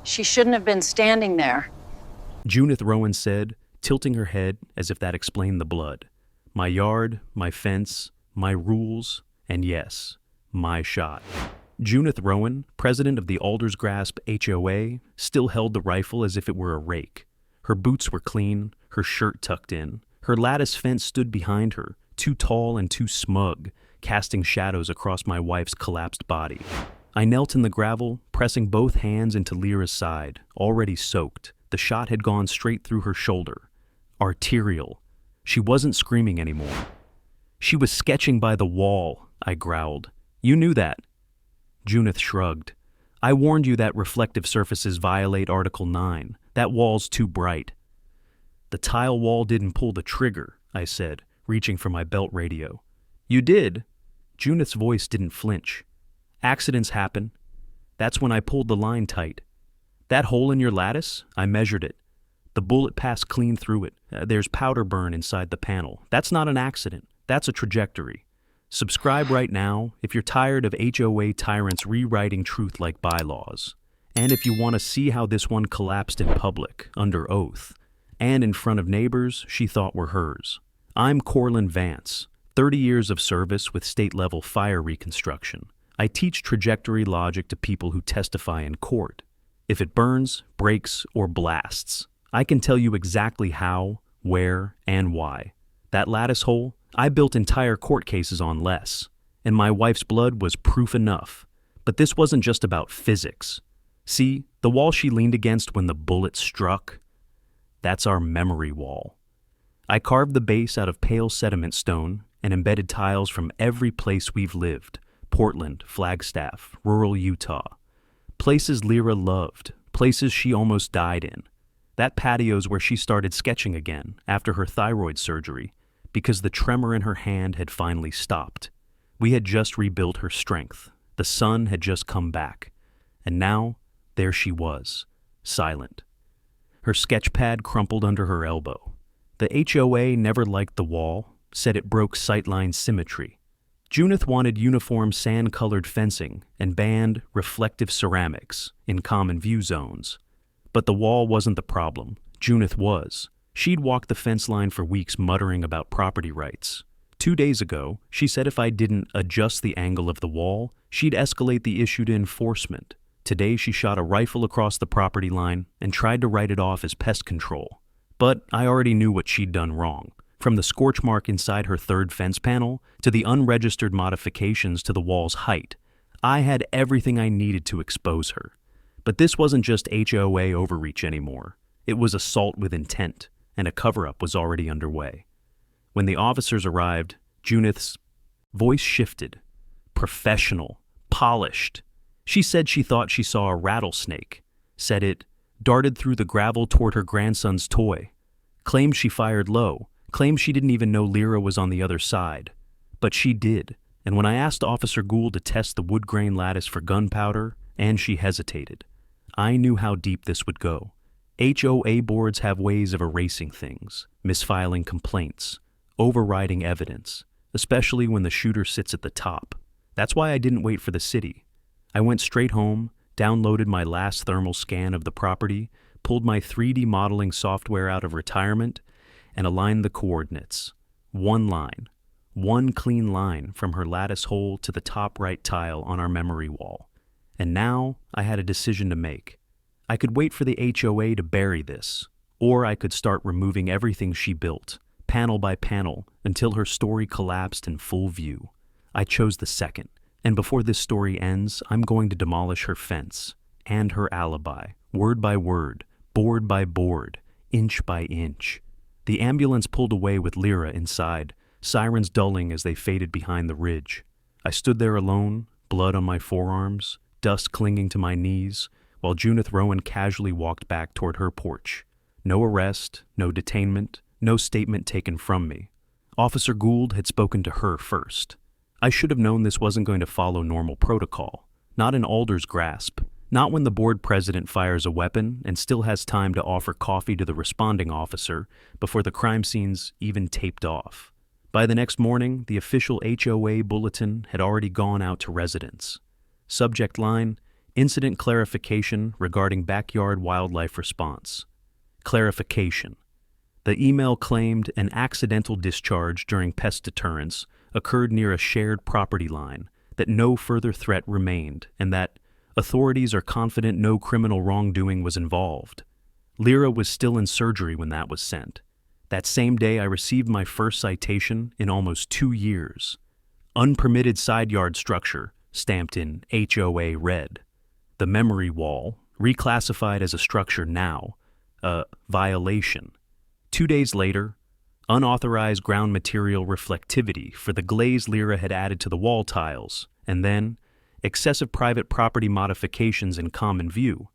She shouldn't have been standing there. Junith Rowan said, tilting her head as if that explained the blood. My yard, my fence, my rules, and yes, my shot. Junith Rowan, president of the Aldersgrasp HOA, still held the rifle as if it were a rake. Her boots were clean, her shirt tucked in. Her lattice fence stood behind her, too tall and too smug, casting shadows across my wife's collapsed body. I knelt in the gravel, pressing both hands into Lyra's side, already soaked. The shot had gone straight through her shoulder. Arterial. She wasn't screaming anymore. She was sketching by the wall, I growled. You knew that. Junith shrugged. I warned you that reflective surfaces violate Article 9. That wall's too bright. The tile wall didn't pull the trigger, I said, reaching for my belt radio. You did? Junith's voice didn't flinch. Accidents happen. That's when I pulled the line tight. That hole in your lattice, I measured it. The bullet passed clean through it. There's powder burn inside the panel. That's not an accident. That's a trajectory. Subscribe right now if you're tired of HOA tyrants rewriting truth like bylaws. And if you want to see how this one collapsed in public, under oath, and in front of neighbors she thought were hers. I'm Corlin Vance, 30 years of service with state-level fire reconstruction. I teach trajectory logic to people who testify in court. If it burns, breaks, or blasts, I can tell you exactly how, where, and why. That lattice hole, I built entire court cases on less, and my wife's blood was proof enough. But this wasn't just about physics. See, the wall she leaned against when the bullet struck? That's our memory wall. I carved the base out of pale sediment stone and embedded tiles from every place we've lived: Portland, Flagstaff, rural Utah. Places Lyra loved, places she almost died in. That patio's where she started sketching again after her thyroid surgery, because the tremor in her hand had finally stopped. We had just rebuilt her strength. The sun had just come back. And now, there she was, silent. Her sketch pad crumpled under her elbow. The HOA never liked the wall, said it broke sightline symmetry. Junith wanted uniform sand-colored fencing and banned reflective ceramics in common view zones. But the wall wasn't the problem. Junith was. She'd walked the fence line for weeks muttering about property rights. 2 days ago, she said if I didn't adjust the angle of the wall, she'd escalate the issue to enforcement. Today she shot a rifle across the property line and tried to write it off as pest control. But I already knew what she'd done wrong. From the scorch mark inside her third fence panel to the unregistered modifications to the wall's height, I had everything I needed to expose her. But this wasn't just HOA overreach anymore. It was assault with intent, and a cover-up was already underway. When the officers arrived, Junith's voice shifted. Professional. Polished. She said she thought she saw a rattlesnake. Said it darted through the gravel toward her grandson's toy. Claimed she fired low. Claimed she didn't even know Lyra was on the other side. But she did, and when I asked Officer Gould to test the wood grain lattice for gunpowder, and she hesitated, I knew how deep this would go. HOA boards have ways of erasing things, misfiling complaints, overriding evidence, especially when the shooter sits at the top. That's why I didn't wait for the city. I went straight home, downloaded my last thermal scan of the property, pulled my 3D modeling software out of retirement, and aligned the coordinates. One line, one clean line from her lattice hole to the top right tile on our memory wall. And now I had a decision to make. I could wait for the HOA to bury this, or I could start removing everything she built, panel by panel, until her story collapsed in full view. I chose the second, and before this story ends, I'm going to demolish her fence, and her alibi, word by word, board by board, inch by inch. The ambulance pulled away with Lyra inside, sirens dulling as they faded behind the ridge. I stood there alone, blood on my forearms, dust clinging to my knees, while Junith Rowan casually walked back toward her porch. No arrest, no detainment, no statement taken from me. Officer Gould had spoken to her first. I should have known this wasn't going to follow normal protocol. Not in Aldersgrasp. Not when the board president fires a weapon and still has time to offer coffee to the responding officer before the crime scene's even taped off. By the next morning, the official HOA bulletin had already gone out to residents. Subject line, Incident clarification regarding backyard wildlife response. Clarification. The email claimed an accidental discharge during pest deterrence occurred near a shared property line, that no further threat remained, and that authorities are confident no criminal wrongdoing was involved. Lyra was still in surgery when that was sent. That same day, I received my first citation in almost 2 years. Unpermitted side yard structure, stamped in HOA red. The memory wall, reclassified as a structure now, a violation. 2 days later, unauthorized ground material reflectivity for the glaze Lyra had added to the wall tiles, and then excessive private property modifications in common view.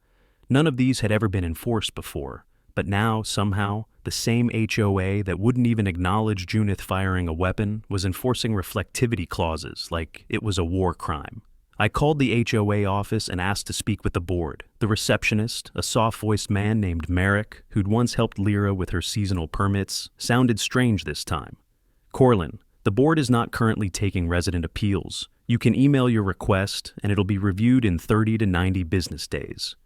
None of these had ever been enforced before, but now, somehow, the same HOA that wouldn't even acknowledge Junith firing a weapon was enforcing reflectivity clauses like it was a war crime. I called the HOA office and asked to speak with the board. The receptionist, a soft-voiced man named Merrick, who'd once helped Lyra with her seasonal permits, sounded strange this time. "Corlin, the board is not currently taking resident appeals. You can email your request, and it'll be reviewed in 30 to 90 business days."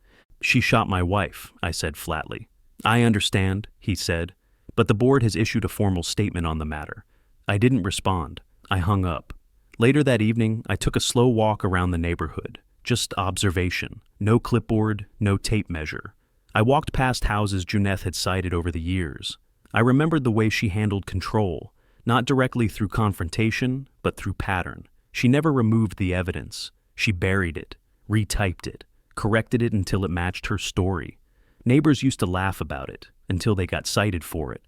"She shot my wife," I said flatly. "I understand," he said, "but the board has issued a formal statement on the matter." I didn't respond. I hung up. Later that evening, I took a slow walk around the neighborhood. Just observation. No clipboard, no tape measure. I walked past houses Junith had cited over the years. I remembered the way she handled control, not directly through confrontation, but through pattern. She never removed the evidence. She buried it, retyped it, corrected it until it matched her story. Neighbors used to laugh about it, until they got cited for it.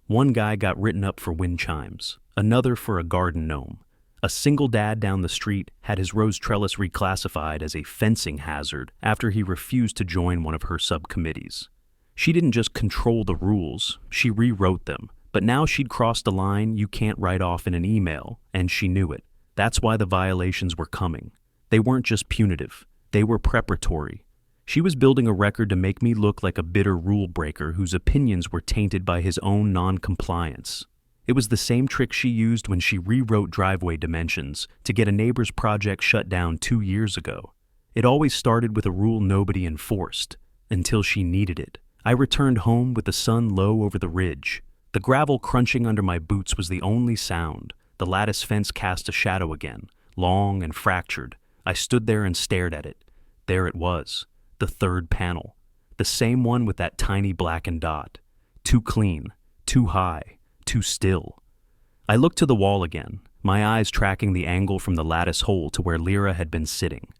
One guy got written up for wind chimes, another for a garden gnome. A single dad down the street had his rose trellis reclassified as a fencing hazard after he refused to join one of her subcommittees. She didn't just control the rules, she rewrote them. But now she'd crossed a line you can't write off in an email, and she knew it. That's why the violations were coming. They weren't just punitive, they were preparatory. She was building a record to make me look like a bitter rule breaker whose opinions were tainted by his own non-compliance. It was the same trick she used when she rewrote driveway dimensions to get a neighbor's project shut down 2 years ago. It always started with a rule nobody enforced, until she needed it. I returned home with the sun low over the ridge. The gravel crunching under my boots was the only sound. The lattice fence cast a shadow again, long and fractured. I stood there and stared at it. There it was, the third panel. The same one with that tiny blackened dot. Too clean, too high, too still. I looked to the wall again, my eyes tracking the angle from the lattice hole to where Lyra had been sitting.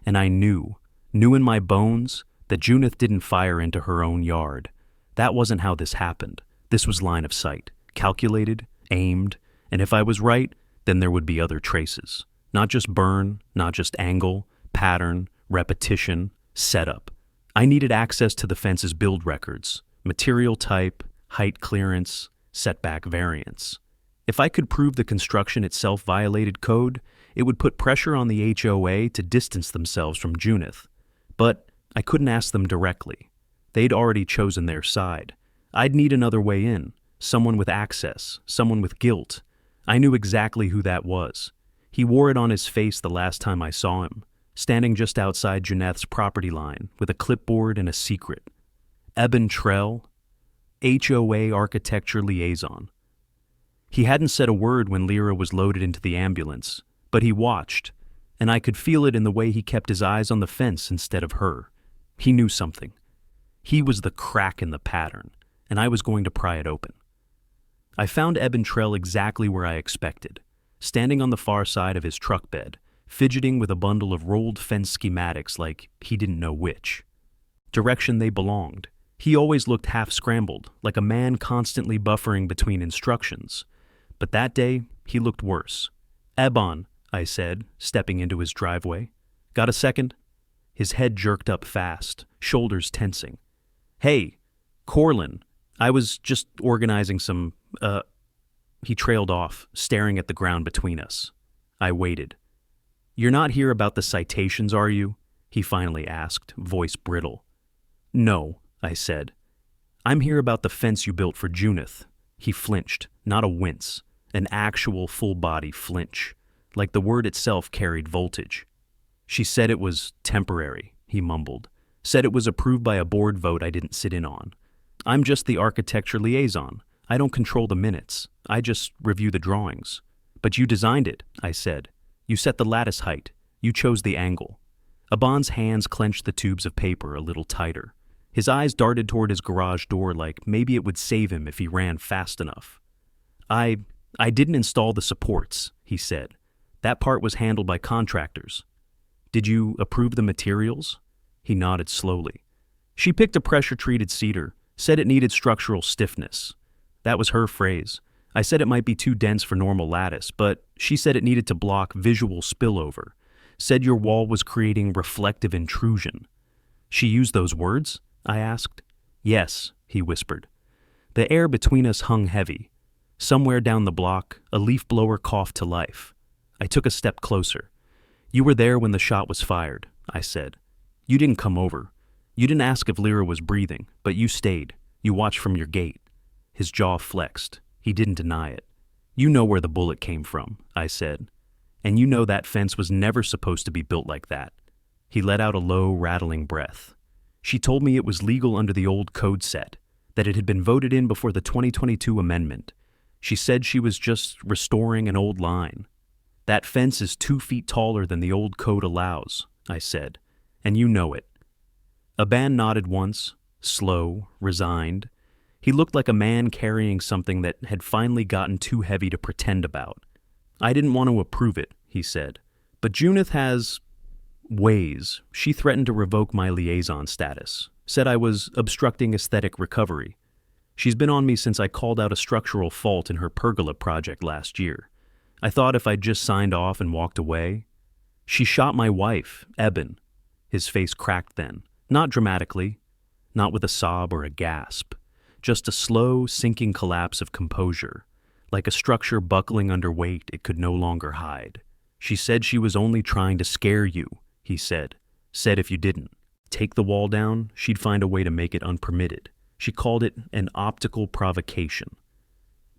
And I knew in my bones, that Junith didn't fire into her own yard. That wasn't how this happened. This was line of sight, calculated, aimed, and if I was right, then there would be other traces. Not just burn, not just angle, pattern, repetition, setup. I needed access to the fence's build records, material type, height clearance, setback variance. If I could prove the construction itself violated code, it would put pressure on the HOA to distance themselves from Junith. But I couldn't ask them directly. They'd already chosen their side. I'd need another way in, someone with access, someone with guilt. I knew exactly who that was. He wore it on his face the last time I saw him, standing just outside Junith's property line with a clipboard and a secret. Eben Trell, HOA Architecture Liaison. He hadn't said a word when Lyra was loaded into the ambulance, but he watched, and I could feel it in the way he kept his eyes on the fence instead of her. He knew something. He was the crack in the pattern, and I was going to pry it open. I found Eben Trell exactly where I expected, standing on the far side of his truck bed, fidgeting with a bundle of rolled fence schematics like he didn't know which direction they belonged. He always looked half-scrambled, like a man constantly buffering between instructions. But that day, he looked worse. "Ebon," I said, stepping into his driveway. "Got a second?" His head jerked up fast, shoulders tensing. "Hey, Corlin, I was just organizing some, He trailed off, staring at the ground between us. I waited. "You're not here about the citations, are you?" he finally asked, voice brittle. "No," I said. "I'm here about the fence you built for Junith." He flinched, not a wince, an actual full-body flinch, like the word itself carried voltage. "She said it was temporary," he mumbled. Said it was approved by a board vote I didn't sit in on. I'm just the architecture liaison. I don't control the minutes. I just review the drawings. But you designed it, I said. You set the lattice height. You chose the angle. Aban's hands clenched the tubes of paper a little tighter. His eyes darted toward his garage door like maybe it would save him if he ran fast enough. I didn't install the supports, he said. That part was handled by contractors. Did you approve the materials? He nodded slowly. She picked a pressure-treated cedar, said it needed structural stiffness. That was her phrase. I said it might be too dense for normal lattice, but she said it needed to block visual spillover. Said your wall was creating reflective intrusion. She used those words? I asked. Yes, he whispered. The air between us hung heavy. Somewhere down the block, a leaf blower coughed to life. I took a step closer. You were there when the shot was fired, I said. You didn't come over. You didn't ask if Lyra was breathing, but you stayed. You watched from your gate. His jaw flexed. He didn't deny it. You know where the bullet came from, I said. And you know that fence was never supposed to be built like that. He let out a low, rattling breath. She told me it was legal under the old code set, that it had been voted in before the 2022 amendment. She said she was just restoring an old line. That fence is 2 feet taller than the old code allows, I said, and you know it. Aban nodded once, slow, resigned. He looked like a man carrying something that had finally gotten too heavy to pretend about. I didn't want to approve it, he said, but Junith has ways. She threatened to revoke my liaison status, said I was obstructing aesthetic recovery. She's been on me since I called out a structural fault in her pergola project last year. I thought if I'd just signed off and walked away. She shot my wife, Eben. His face cracked then, not dramatically, not with a sob or a gasp, just a slow, sinking collapse of composure, like a structure buckling under weight it could no longer hide. She said she was only trying to scare you, he said. Said if you didn't take the wall down, she'd find a way to make it unpermitted. She called it an optical provocation.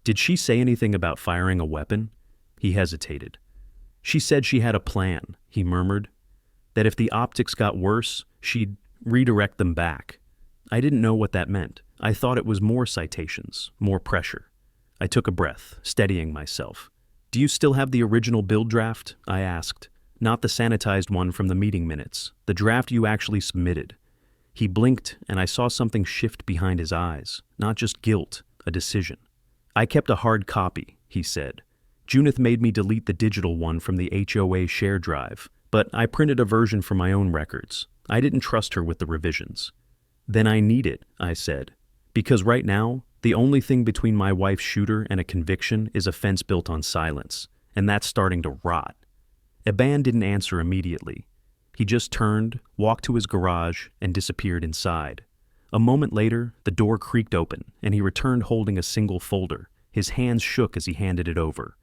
Did she say anything about firing a weapon? He hesitated. She said she had a plan, he murmured, that if the optics got worse, she'd redirect them back. I didn't know what that meant. I thought it was more citations, more pressure. I took a breath, steadying myself. Do you still have the original build draft? I asked. Not the sanitized one from the meeting minutes, the draft you actually submitted. He blinked, and I saw something shift behind his eyes, not just guilt, a decision. I kept a hard copy, he said. Junith made me delete the digital one from the HOA share drive, but I printed a version for my own records. I didn't trust her with the revisions. Then I need it, I said, because right now, the only thing between my wife's shooter and a conviction is a fence built on silence, and that's starting to rot. Aban didn't answer immediately. He just turned, walked to his garage, and disappeared inside. A moment later, the door creaked open, and he returned holding a single folder. His hands shook as he handed it over.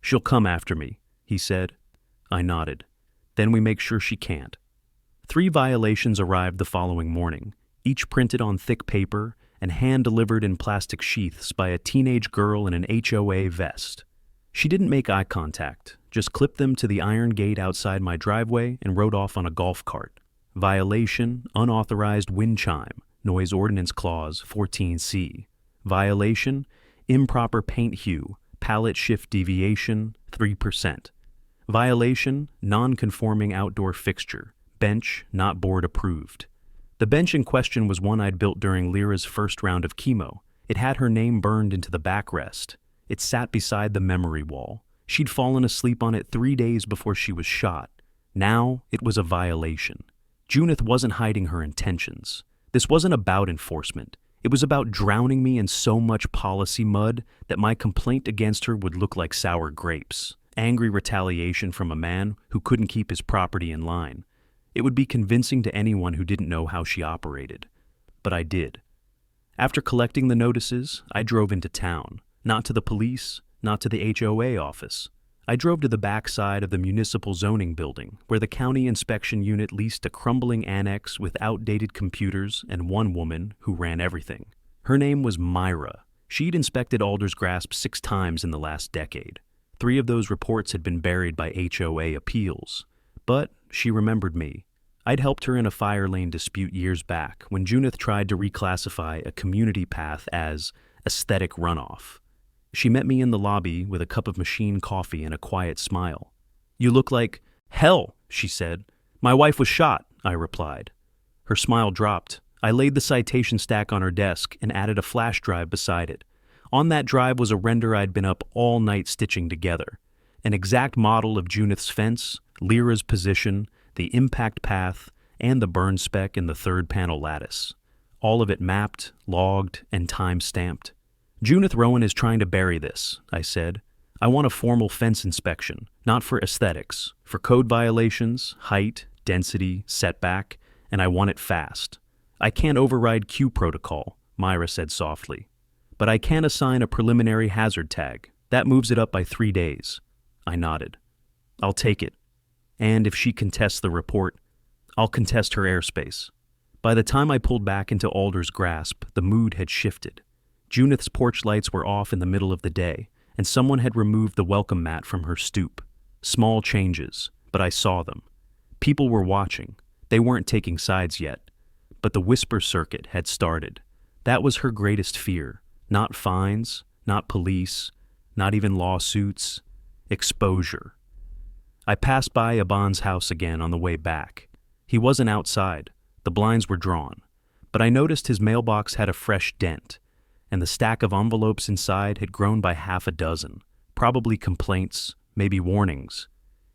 She'll come after me, he said. I nodded. Then we make sure she can't. 3 violations arrived the following morning, each printed on thick paper and hand-delivered in plastic sheaths by a teenage girl in an HOA vest. She didn't make eye contact, just clipped them to the iron gate outside my driveway and rode off on a golf cart. Violation, unauthorized wind chime, Noise Ordinance Clause 14C. Violation, improper paint hue, palette shift deviation, 3%. Violation, non-conforming outdoor fixture, bench not board approved. The bench in question was one I'd built during Lyra's first round of chemo. It had her name burned into the backrest. It sat beside the memory wall. She'd fallen asleep on it 3 days before she was shot. Now it was a violation. Junith wasn't hiding her intentions. This wasn't about enforcement. It was about drowning me in so much policy mud that my complaint against her would look like sour grapes. Angry retaliation from a man who couldn't keep his property in line. It would be convincing to anyone who didn't know how she operated. But I did. After collecting the notices, I drove into town. Not to the police, not to the HOA office. I drove to the backside of the municipal zoning building, where the county inspection unit leased a crumbling annex with outdated computers and one woman who ran everything. Her name was Myra. She'd inspected Aldersgrasp 6 times in the last decade. 3 of those reports had been buried by HOA appeals. But she remembered me. I'd helped her in a fire lane dispute years back when Junith tried to reclassify a community path as aesthetic runoff. She met me in the lobby with a cup of machine coffee and a quiet smile. "You look like hell," she said. "My wife was shot," I replied. Her smile dropped. I laid the citation stack on her desk and added a flash drive beside it. On that drive was a render I'd been up all night stitching together. An exact model of Junith's fence, Lyra's position, the impact path, and the burn spec in the third panel lattice. All of it mapped, logged, and time-stamped. "Junith Rowan is trying to bury this," I said. "I want a formal fence inspection, not for aesthetics, for code violations, height, density, setback, and I want it fast. I can't override Q protocol," Myra said softly. "But I can assign a preliminary hazard tag. That moves it up by 3 days. I nodded. "I'll take it. And if she contests the report, I'll contest her airspace." By the time I pulled back into Alder's grasp, the mood had shifted. Junith's porch lights were off in the middle of the day, and someone had removed the welcome mat from her stoop. Small changes, but I saw them. People were watching. They weren't taking sides yet. But the whisper circuit had started. That was her greatest fear. Not fines, not police, not even lawsuits. Exposure. I passed by Aban's house again on the way back. He wasn't outside. The blinds were drawn. But I noticed his mailbox had a fresh dent, and the stack of envelopes inside had grown by half a dozen. Probably complaints, maybe warnings.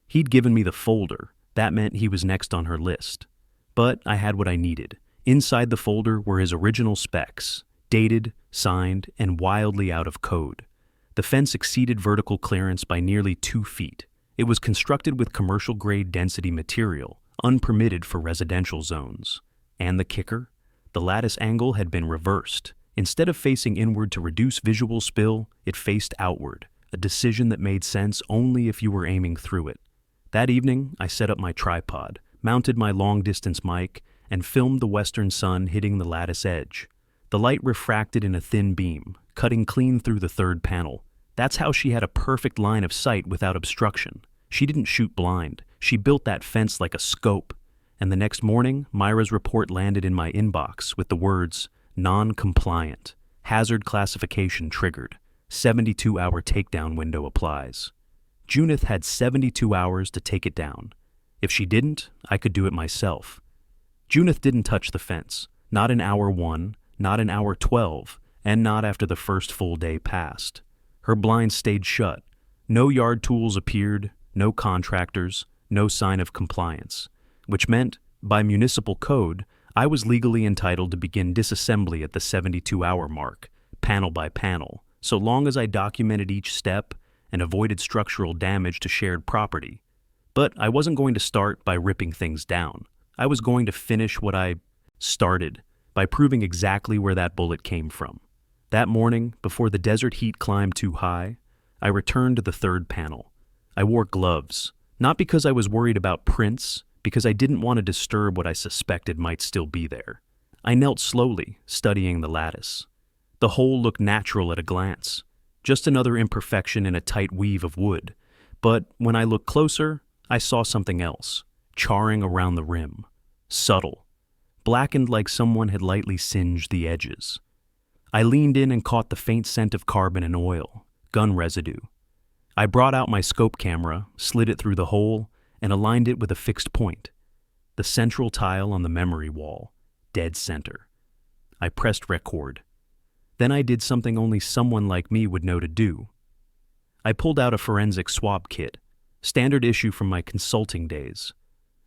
He'd given me the folder. That meant he was next on her list. But I had what I needed. Inside the folder were his original specs, dated, signed, and wildly out of code. The fence exceeded vertical clearance by nearly 2 feet. It was constructed with commercial-grade density material, unpermitted for residential zones. And the kicker? The lattice angle had been reversed. Instead of facing inward to reduce visual spill, it faced outward, a decision that made sense only if you were aiming through it. That evening, I set up my tripod, mounted my long-distance mic, and filmed the western sun hitting the lattice edge. The light refracted in a thin beam, cutting clean through the third panel. That's how she had a perfect line of sight without obstruction. She didn't shoot blind. She built that fence like a scope. And the next morning, Myra's report landed in my inbox with the words, "Non-compliant. Hazard classification triggered. 72-hour takedown window applies." Junith had 72 hours to take it down. If she didn't, I could do it myself. Junith didn't touch the fence. Not in hour 1, not in hour 12, and not after the first full day passed. Her blinds stayed shut. No yard tools appeared, no contractors, no sign of compliance, which meant, by municipal code, I was legally entitled to begin disassembly at the 72-hour mark, panel by panel, so long as I documented each step and avoided structural damage to shared property. But I wasn't going to start by ripping things down. I was going to finish what I started by proving exactly where that bullet came from. That morning, before the desert heat climbed too high, I returned to the third panel. I wore gloves, not because I was worried about prints, because I didn't want to disturb what I suspected might still be there. I knelt slowly, studying the lattice. The hole looked natural at a glance, just another imperfection in a tight weave of wood. But when I looked closer, I saw something else, charring around the rim. Subtle, blackened like someone had lightly singed the edges. I leaned in and caught the faint scent of carbon and oil, gun residue. I brought out my scope camera, slid it through the hole, and aligned it with a fixed point. The central tile on the memory wall, dead center. I pressed record. Then I did something only someone like me would know to do. I pulled out a forensic swab kit, standard issue from my consulting days.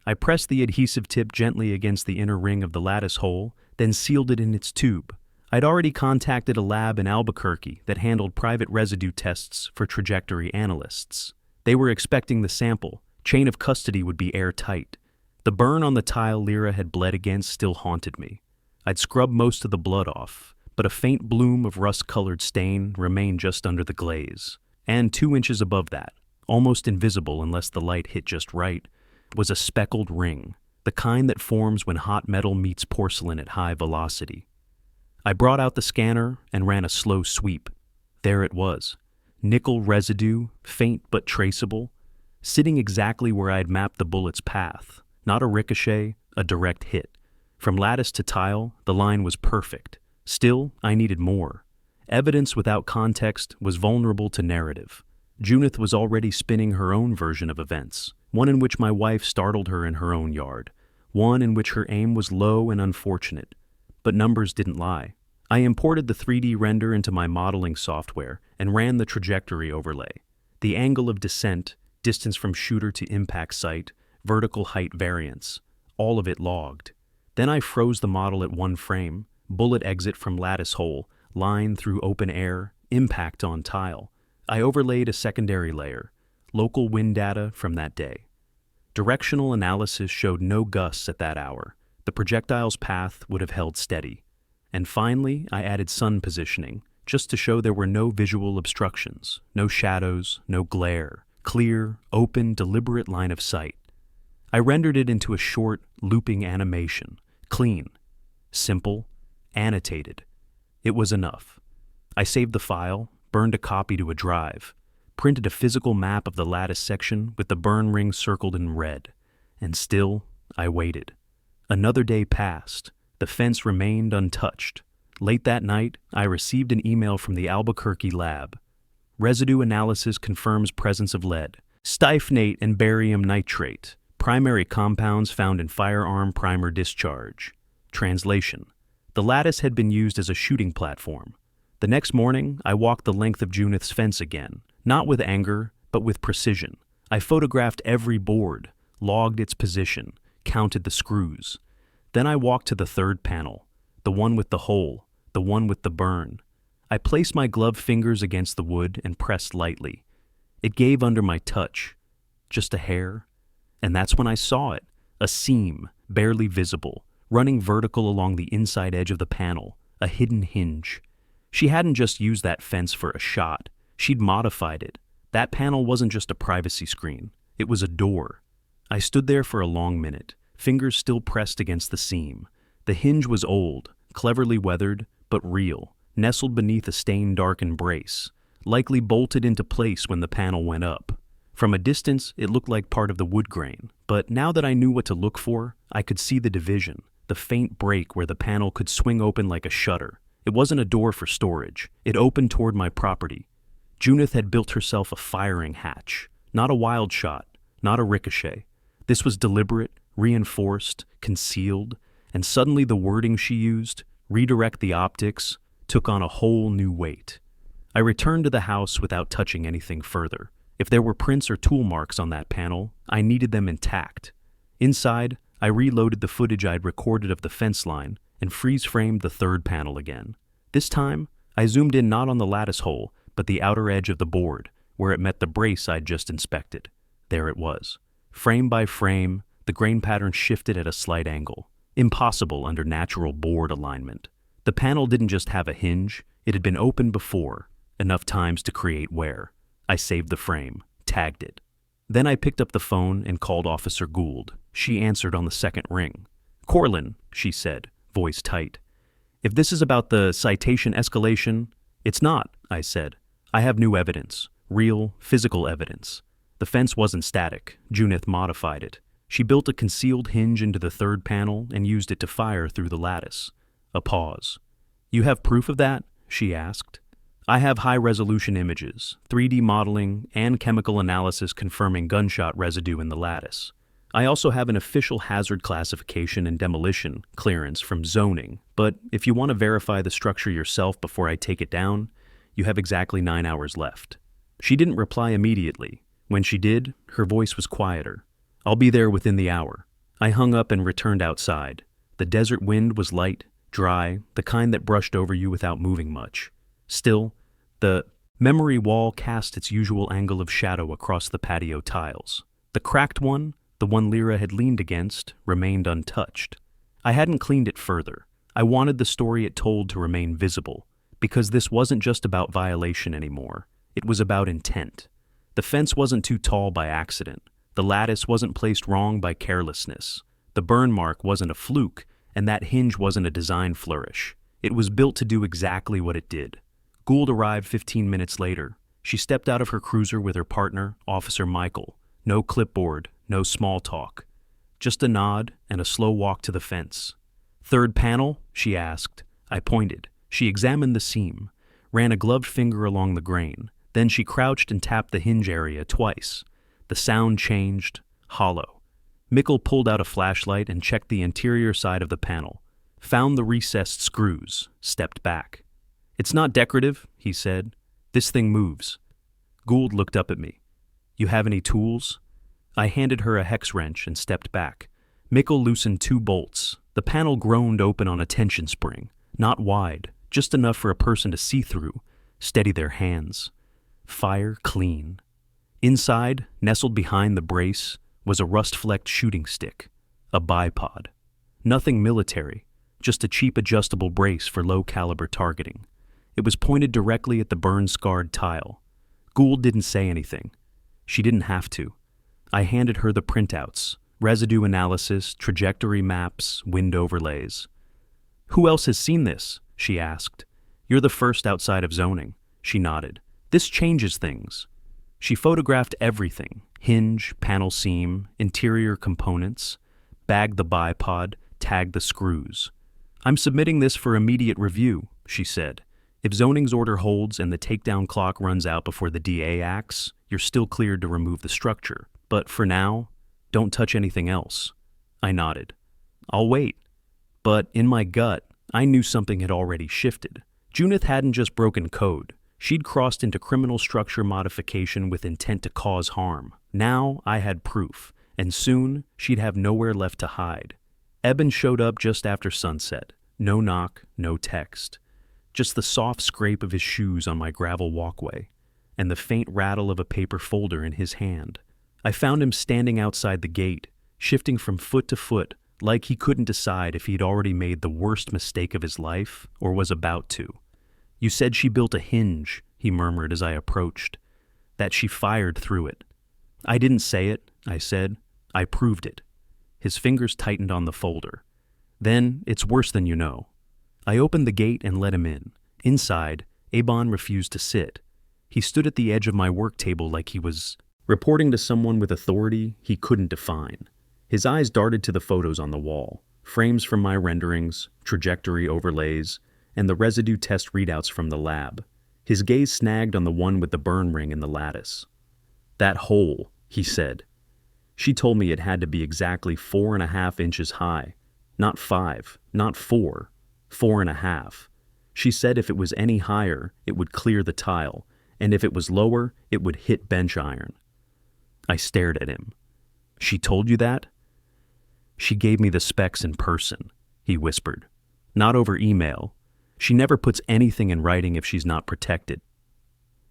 I pressed the adhesive tip gently against the inner ring of the lattice hole, then sealed it in its tube. I'd already contacted a lab in Albuquerque that handled private residue tests for trajectory analysts. They were expecting the sample. Chain of custody would be airtight. The burn on the tile Lyra had bled against still haunted me. I'd scrubbed most of the blood off, but a faint bloom of rust-colored stain remained just under the glaze. And 2 inches above that, almost invisible unless the light hit just right, was a speckled ring, the kind that forms when hot metal meets porcelain at high velocity. I brought out the scanner and ran a slow sweep. There it was, nickel residue, faint but traceable, sitting exactly where I'd mapped the bullet's path. Not a ricochet, a direct hit. From lattice to tile, the line was perfect. Still, I needed more. Evidence without context was vulnerable to narrative. Junith was already spinning her own version of events, one in which my wife startled her in her own yard, one in which her aim was low and unfortunate. But numbers didn't lie. I imported the 3D render into my modeling software and ran the trajectory overlay. The angle of descent, distance from shooter to impact site, vertical height variance, all of it logged. Then I froze the model at 1 frame, bullet exit from lattice hole, line through open air, impact on tile. I overlaid a secondary layer, local wind data from that day. Directional analysis showed no gusts at that hour. The projectile's path would have held steady. And finally, I added sun positioning, just to show there were no visual obstructions, no shadows, no glare, clear, open, deliberate line of sight. I rendered it into a short, looping animation, clean, simple, annotated. It was enough. I saved the file, burned a copy to a drive, printed a physical map of the lattice section with the burn ring circled in red, and still I waited. Another day passed. The fence remained untouched. Late that night, I received an email from the Albuquerque lab. Residue analysis confirms presence of lead, styphnate and barium nitrate, primary compounds found in firearm primer discharge. Translation: the lattice had been used as a shooting platform. The next morning, I walked the length of Junith's fence again, not with anger, but with precision. I photographed every board, logged its position, counted the screws. Then I walked to the third panel, the one with the hole, the one with the burn. I placed my gloved fingers against the wood and pressed lightly. It gave under my touch, just a hair. And that's when I saw it, a seam, barely visible, running vertical along the inside edge of the panel, a hidden hinge. She hadn't just used that fence for a shot. She'd modified it. That panel wasn't just a privacy screen. It was a door. I stood there for a long minute, fingers still pressed against the seam. The hinge was old, cleverly weathered, but real, nestled beneath a stain-darkened brace, likely bolted into place when the panel went up. From a distance, it looked like part of the wood grain, but now that I knew what to look for, I could see the division, the faint break where the panel could swing open like a shutter. It wasn't a door for storage. It opened toward my property. Junith had built herself a firing hatch, not a wild shot, not a ricochet. This was deliberate, reinforced, concealed, and suddenly the wording she used, redirect the optics, took on a whole new weight. I returned to the house without touching anything further. If there were prints or tool marks on that panel, I needed them intact. Inside, I reloaded the footage I'd recorded of the fence line and freeze-framed the third panel again. This time, I zoomed in not on the lattice hole, but the outer edge of the board, where it met the brace I'd just inspected. There it was. Frame by frame, the grain pattern shifted at a slight angle. Impossible under natural board alignment. The panel didn't just have a hinge, it had been opened before, enough times to create wear. I saved the frame, tagged it. Then I picked up the phone and called Officer Gould. She answered on the second ring. "Corlin," she said, voice tight. "If this is about the citation escalation—" "It's not," I said. "I have new evidence, real, physical evidence. The fence wasn't static. Junith modified it. She built a concealed hinge into the third panel and used it to fire through the lattice." A pause. "You have proof of that?" she asked. "I have high-resolution images, 3D modeling, and chemical analysis confirming gunshot residue in the lattice. I also have an official hazard classification and demolition clearance from zoning, but if you want to verify the structure yourself before I take it down, you have exactly 9 hours left." She didn't reply immediately. When she did, her voice was quieter. "I'll be there within the hour." I hung up and returned outside. The desert wind was light, dry, the kind that brushed over you without moving much. Still, the memory wall cast its usual angle of shadow across the patio tiles. The cracked one, the one Lyra had leaned against, remained untouched. I hadn't cleaned it further. I wanted the story it told to remain visible, because this wasn't just about violation anymore. It was about intent. The fence wasn't too tall by accident. The lattice wasn't placed wrong by carelessness. The burn mark wasn't a fluke, and that hinge wasn't a design flourish. It was built to do exactly what it did. Gould arrived 15 minutes later. She stepped out of her cruiser with her partner, Officer Michael. No clipboard, no small talk. Just a nod and a slow walk to the fence. "Third panel?" she asked. I pointed. She examined the seam, ran a gloved finger along the grain. Then she crouched and tapped the hinge area twice. The sound changed, hollow. Mikkel pulled out a flashlight and checked the interior side of the panel. Found the recessed screws, stepped back. "It's not decorative," he said. "This thing moves." Gould looked up at me. "You have any tools?" I handed her a hex wrench and stepped back. Mikkel loosened 2 bolts. The panel groaned open on a tension spring, not wide, just enough for a person to see through, steady their hands. Fire clean. Inside, nestled behind the brace, was a rust-flecked shooting stick, a bipod. Nothing military, just a cheap adjustable brace for low-caliber targeting. It was pointed directly at the burn-scarred tile. Gould didn't say anything. She didn't have to. I handed her the printouts, residue analysis, trajectory maps, wind overlays. "Who else has seen this?" she asked. "You're the first outside of zoning." She nodded. "This changes things." She photographed everything: hinge, panel seam, interior components, bagged the bipod, tagged the screws. "I'm submitting this for immediate review," she said. "If zoning's order holds and the takedown clock runs out before the DA acts, you're still cleared to remove the structure. But for now, don't touch anything else." I nodded. "I'll wait." But in my gut, I knew something had already shifted. Junith hadn't just broken code. She'd crossed into criminal structure modification with intent to cause harm. Now I had proof, and soon she'd have nowhere left to hide. Eben showed up just after sunset. No knock, no text. Just the soft scrape of his shoes on my gravel walkway, and the faint rattle of a paper folder in his hand. I found him standing outside the gate, shifting from foot to foot, like he couldn't decide if he'd already made the worst mistake of his life or was about to. "You said she built a hinge," he murmured as I approached. "That she fired through it." "I didn't say it," I said. "I proved it." His fingers tightened on the folder. "Then it's worse than you know." I opened the gate and let him in. Inside, Eben refused to sit. He stood at the edge of my work table like he was reporting to someone with authority he couldn't define. His eyes darted to the photos on the wall, frames from my renderings, trajectory overlays, and the residue test readouts from the lab. His gaze snagged on the one with the burn ring in the lattice. "That hole," he said. "She told me it had to be exactly 4.5 inches high. Not 5, not 4, 4.5. She said if it was any higher, it would clear the tile, and if it was lower, it would hit bench iron." I stared at him. "She told you that?" "She gave me the specs in person," he whispered. "Not over email. She never puts anything in writing if she's not protected."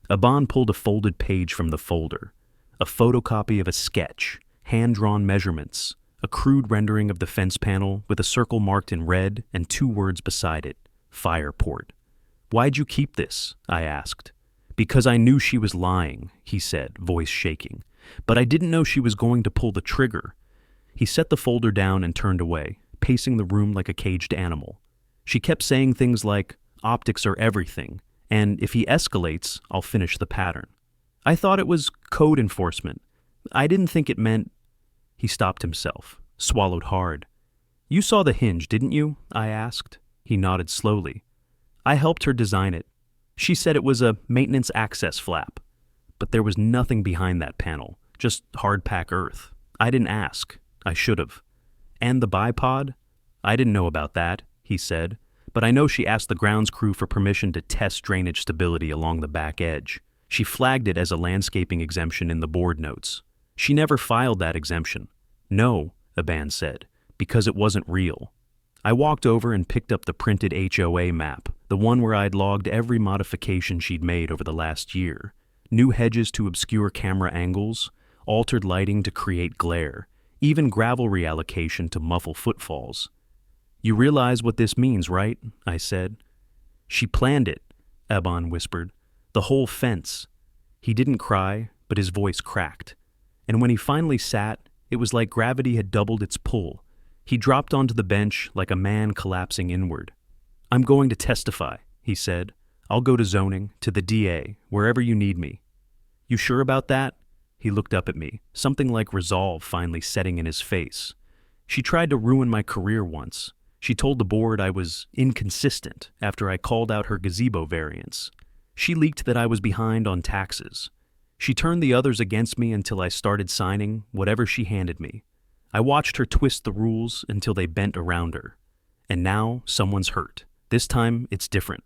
Eben pulled a folded page from the folder, a photocopy of a sketch, hand-drawn measurements, a crude rendering of the fence panel with a circle marked in red and 2 words beside it, "Fire port." "Why'd you keep this?" I asked. "Because I knew she was lying," he said, voice shaking. "But I didn't know she was going to pull the trigger." He set the folder down and turned away, pacing the room like a caged animal. "She kept saying things like, 'Optics are everything,' and if he escalates, I'll finish the pattern." I thought it was code enforcement. I didn't think it meant... He stopped himself, swallowed hard. "You saw the hinge, didn't you?" I asked. He nodded slowly. "I helped her design it. She said it was a maintenance access flap. But there was nothing behind that panel, just hard-pack earth. I didn't ask. I should have. And the bipod? I didn't know about that," he said, "but I know she asked the grounds crew for permission to test drainage stability along the back edge. She flagged it as a landscaping exemption in the board notes. She never filed that exemption." "No," Eben said, "because it wasn't real." I walked over and picked up the printed HOA map, the one where I'd logged every modification she'd made over the last year. New hedges to obscure camera angles, altered lighting to create glare, even gravel reallocation to muffle footfalls. "You realize what this means, right?" I said. "She planned it," Eben whispered. "The whole fence." He didn't cry, but his voice cracked. And when he finally sat, it was like gravity had doubled its pull. He dropped onto the bench like a man collapsing inward. "I'm going to testify," he said. "I'll go to zoning, to the DA, wherever you need me." "You sure about that?" He looked up at me, something like resolve finally setting in his face. She tried to ruin my career once. She told the board I was inconsistent after I called out her gazebo variance. She leaked that I was behind on taxes. She turned the others against me until I started signing whatever she handed me. I watched her twist the rules until they bent around her. And now someone's hurt. This time it's different.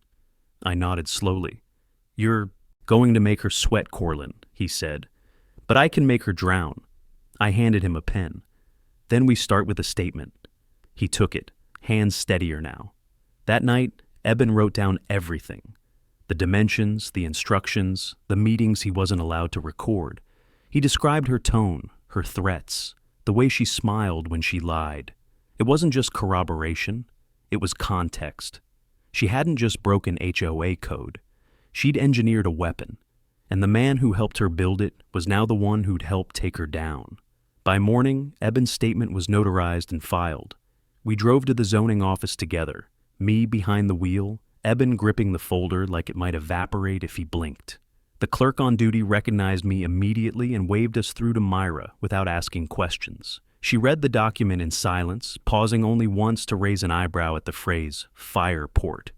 I nodded slowly. You're going to make her sweat, Corlin, he said. But I can make her drown. I handed him a pen. Then we start with a statement. He took it, hands steadier now. That night, Eben wrote down everything. The dimensions, the instructions, the meetings he wasn't allowed to record. He described her tone, her threats, the way she smiled when she lied. It wasn't just corroboration, it was context. She hadn't just broken HOA code. She'd engineered a weapon, and the man who helped her build it was now the one who'd helped take her down. By morning, Eben's statement was notarized and filed. We drove to the zoning office together, me behind the wheel, Eben gripping the folder like it might evaporate if he blinked. The clerk on duty recognized me immediately and waved us through to Myra without asking questions. She read the document in silence, pausing only once to raise an eyebrow at the phrase, fire port.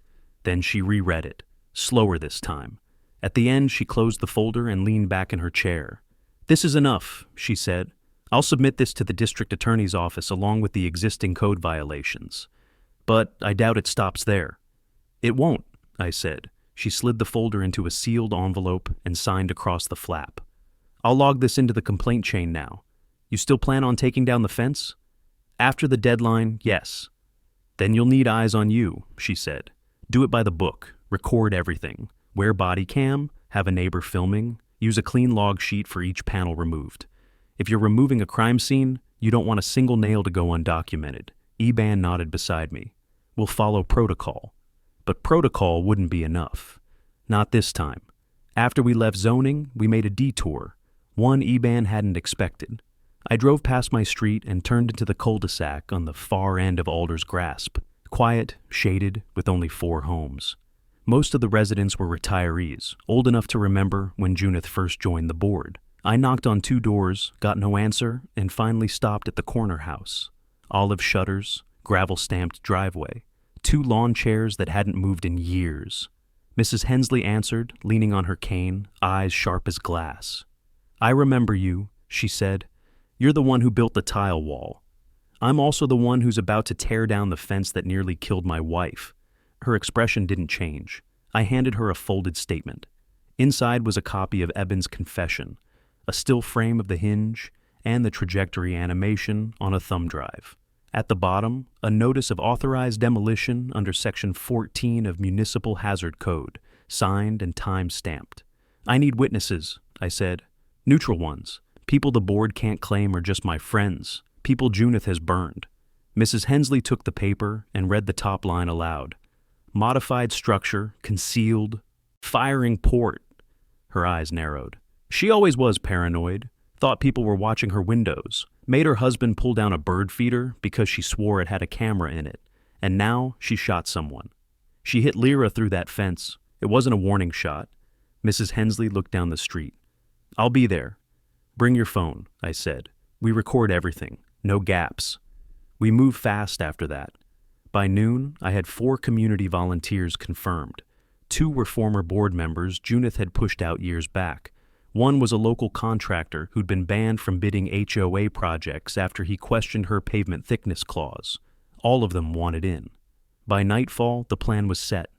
Then she reread it, slower this time. At the end, she closed the folder and leaned back in her chair. This is enough, she said. I'll submit this to the district attorney's office along with the existing code violations. But I doubt it stops there. It won't, I said. She slid the folder into a sealed envelope and signed across the flap. I'll log this into the complaint chain now. You still plan on taking down the fence? After the deadline, yes. Then you'll need eyes on you, she said. Do it by the book. Record everything. Wear body cam, have a neighbor filming, use a clean log sheet for each panel removed. If you're removing a crime scene, you don't want a single nail to go undocumented. Eban nodded beside me. We'll follow protocol. But protocol wouldn't be enough. Not this time. After we left zoning, we made a detour, one Eban hadn't expected. I drove past my street and turned into the cul-de-sac on the far end of Alder's Grasp, quiet, shaded, with only 4 homes. Most of the residents were retirees, old enough to remember when Junith first joined the board. I knocked on 2 doors, got no answer, and finally stopped at the corner house. Olive shutters, gravel-stamped driveway, 2 lawn chairs that hadn't moved in years. Mrs. Hensley answered, leaning on her cane, eyes sharp as glass. I remember you, she said. You're the one who built the tile wall. I'm also the one who's about to tear down the fence that nearly killed my wife. Her expression didn't change. I handed her a folded statement. Inside was a copy of Eben's confession, a still frame of the hinge, and the trajectory animation on a thumb drive. At the bottom, a notice of authorized demolition under Section 14 of Municipal Hazard Code, signed and time-stamped. I need witnesses, I said. Neutral ones. People the board can't claim are just my friends. People Junith has burned. Mrs. Hensley took the paper and read the top line aloud. Modified structure, concealed, firing port. Her eyes narrowed. She always was paranoid, thought people were watching her windows, made her husband pull down a bird feeder because she swore it had a camera in it, and now she shot someone. She hit Lyra through that fence. It wasn't a warning shot. Mrs. Hensley looked down the street. I'll be there. Bring your phone, I said. We record everything. No gaps. We moved fast after that. By noon, I had 4 community volunteers confirmed. 2 were former board members Junith had pushed out years back. One was a local contractor who'd been banned from bidding HOA projects after he questioned her pavement thickness clause. All of them wanted in. By nightfall, the plan was set.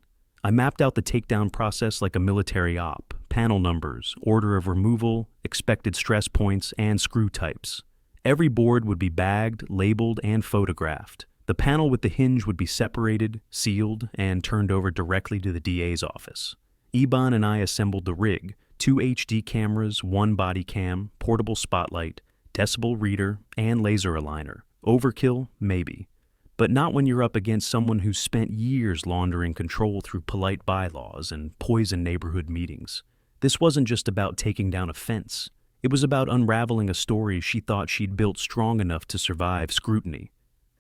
I mapped out the takedown process like a military op, panel numbers, order of removal, expected stress points, and screw types. Every board would be bagged, labeled, and photographed. The panel with the hinge would be separated, sealed, and turned over directly to the DA's office. Eban and I assembled the rig, 2 HD cameras, 1 body cam, portable spotlight, decibel reader, and laser aligner. Overkill? Maybe. But not when you're up against someone who's spent years laundering control through polite bylaws and poison neighborhood meetings. This wasn't just about taking down a fence. It was about unraveling a story she thought she'd built strong enough to survive scrutiny.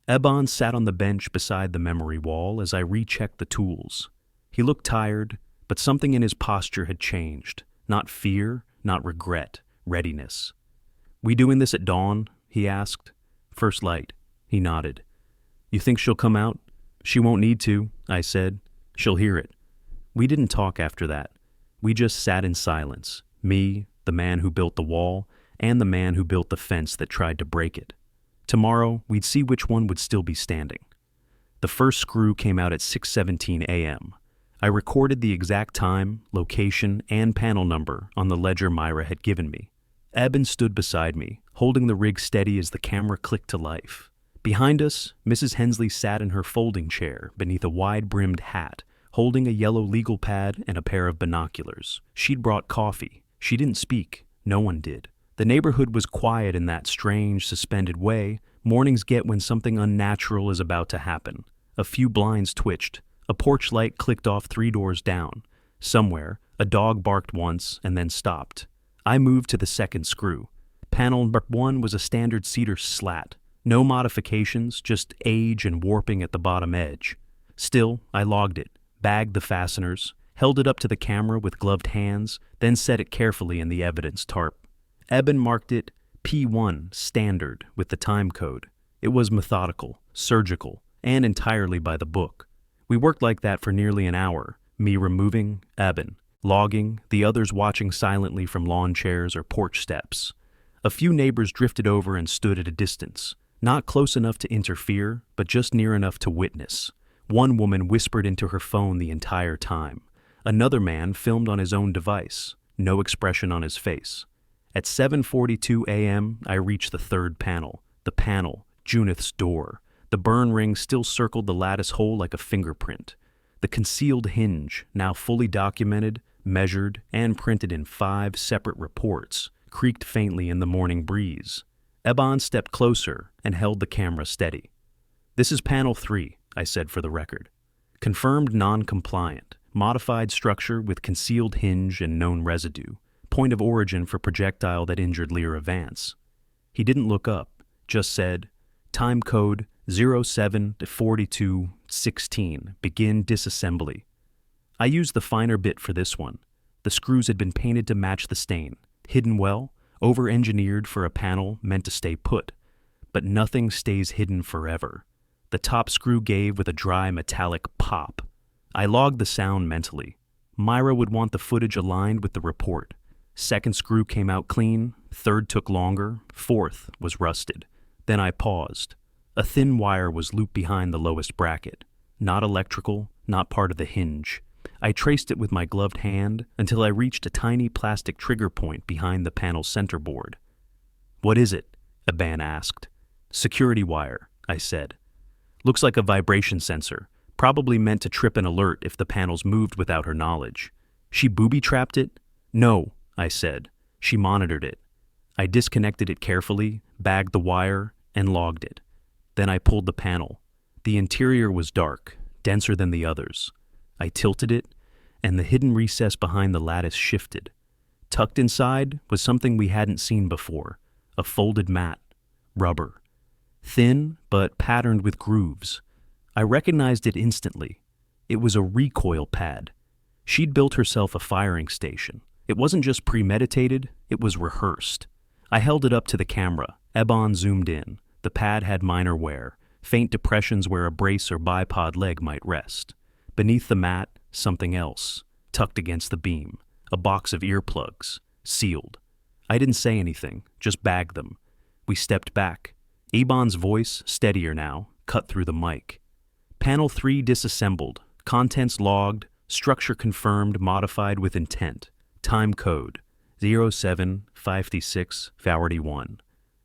Eban sat on the bench beside the memory wall as I rechecked the tools. He looked tired, but something in his posture had changed. Not fear, not regret, readiness. We doing this at dawn? He asked. First light. He nodded. You think she'll come out? She won't need to, I said. She'll hear it. We didn't talk after that. We just sat in silence, me, the man who built the wall, and the man who built the fence that tried to break it. Tomorrow, we'd see which one would still be standing. The first screw came out at 6:17 a.m. I recorded the exact time, location, and panel number on the ledger Myra had given me. Eben stood beside me, holding the rig steady as the camera clicked to life. Behind us, Mrs. Hensley sat in her folding chair beneath a wide-brimmed hat, holding a yellow legal pad and a pair of binoculars. She'd brought coffee. She didn't speak. No one did. The neighborhood was quiet in that strange, suspended way mornings get when something unnatural is about to happen. A few blinds twitched. A porch light clicked off 3 doors down. Somewhere, a dog barked once and then stopped. I moved to the second screw. Panel number 1 was a standard cedar slat. No modifications, just age and warping at the bottom edge. Still, I logged it, bagged the fasteners, held it up to the camera with gloved hands, then set it carefully in the evidence tarp. Eben marked it P1 standard with the time code. It was methodical, surgical, and entirely by the book. We worked like that for nearly an hour, me removing, Eben logging, the others watching silently from lawn chairs or porch steps. A few neighbors drifted over and stood at a distance, not close enough to interfere, but just near enough to witness. One woman whispered into her phone the entire time. Another man filmed on his own device, no expression on his face. At 7:42 a.m., I reached the third panel. The panel, Junith's door. The burn ring still circled the lattice hole like a fingerprint. The concealed hinge, now fully documented, measured, and printed in 5 separate reports, creaked faintly in the morning breeze. Eben stepped closer and held the camera steady. This is panel 3, I said for the record. Confirmed non-compliant, modified structure with concealed hinge and known residue. Point of origin for projectile that injured Lyra Vance. He didn't look up, just said, time code 07-42-16, begin disassembly. I used the finer bit for this one. The screws had been painted to match the stain, hidden well, over-engineered for a panel meant to stay put. But nothing stays hidden forever. The top screw gave with a dry metallic pop. I logged the sound mentally. Myra would want the footage aligned with the report. Second screw came out clean, third took longer, fourth was rusted. Then I paused. A thin wire was looped behind the lowest bracket. Not electrical, not part of the hinge. I traced it with my gloved hand until I reached a tiny plastic trigger point behind the panel's center board. What is it? Eben asked. Security wire, I said. Looks like a vibration sensor, probably meant to trip an alert if the panels moved without her knowledge. She booby-trapped it? No, I said. She monitored it. I disconnected it carefully, bagged the wire, and logged it. Then I pulled the panel. The interior was dark, denser than the others. I tilted it, and the hidden recess behind the lattice shifted. Tucked inside was something we hadn't seen before, a folded mat, rubber. Thin, but patterned with grooves. I recognized it instantly. It was a recoil pad. She'd built herself a firing station. It wasn't just premeditated, it was rehearsed. I held it up to the camera. Eben zoomed in. The pad had minor wear, faint depressions where a brace or bipod leg might rest. Beneath the mat, something else, tucked against the beam. A box of earplugs, sealed. I didn't say anything, just bagged them. We stepped back. Eben's voice, steadier now, cut through the mic. Panel 3 disassembled, contents logged, structure confirmed, modified with intent. Time code 07-56-41.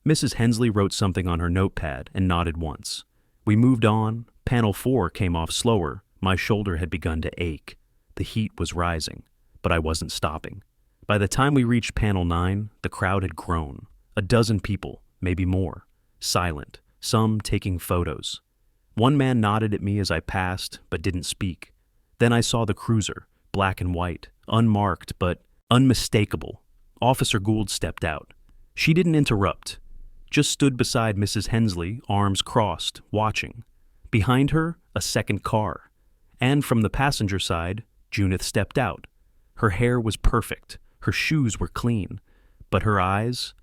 Mrs. Hensley wrote something on her notepad and nodded once. We moved on. Panel 4 came off slower. My shoulder had begun to ache. The heat was rising, but I wasn't stopping. By the time we reached panel 9, the crowd had grown. A dozen people, maybe more. Silent, some taking photos. One man nodded at me as I passed, but didn't speak. Then I saw the cruiser, black and white, unmarked but unmistakable. Officer Gould stepped out. She didn't interrupt, just stood beside Mrs. Hensley, arms crossed, watching. Behind her, a second car. And from the passenger side, Junith stepped out. Her hair was perfect, her shoes were clean, but her eyes